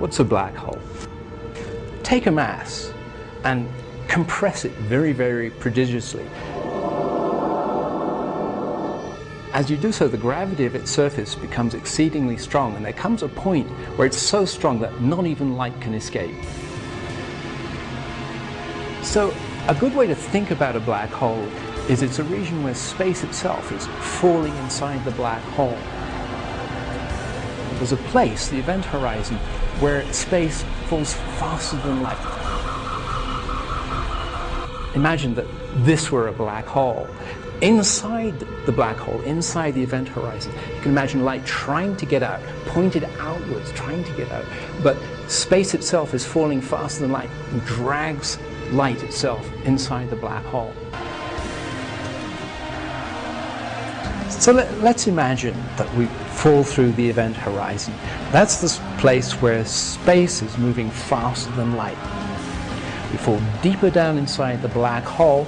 What's a black hole? Take a mass and compress it very, very prodigiously. As you do so, the gravity of its surface becomes exceedingly strong, and there comes a point where it's so strong that not even light can escape. So a good way to think about a black hole is it's a region where space itself is falling inside the black hole. There's a place, the event horizon, where space falls faster than light. Imagine that this were a black hole. Inside the black hole, inside the event horizon, you can imagine light trying to get out, pointed outwards, trying to get out, but space itself is falling faster than light and drags light itself inside the black hole. So let's imagine that we fall through the event horizon. That's the place where space is moving faster than light. We fall deeper down inside the black hole,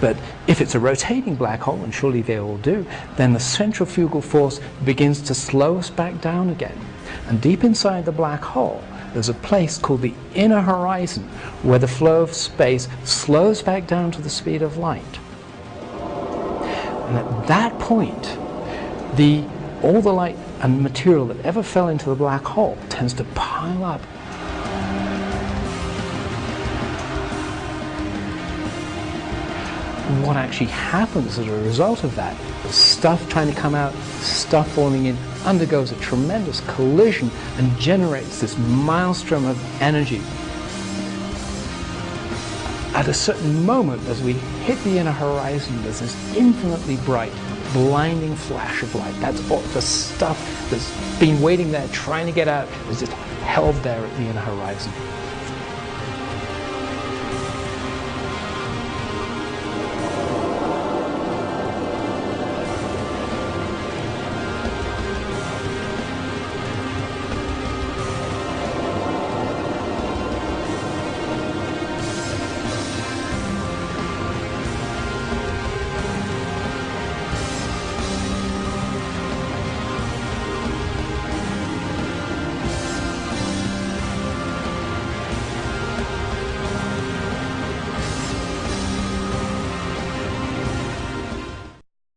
but if it's a rotating black hole, and surely they all do, then the centrifugal force begins to slow us back down again. And deep inside the black hole, there's a place called the inner horizon, where the flow of space slows back down to the speed of light. And at that point, all the light and material that ever fell into the black hole tends to pile up. What actually happens as a result of that, the stuff trying to come out, stuff falling in, undergoes a tremendous collision and generates this maelstrom of energy. At a certain moment, as we hit the inner horizon, there's this infinitely bright, blinding flash of light. That's all the stuff that's been waiting there, trying to get out, is just held there at the inner horizon.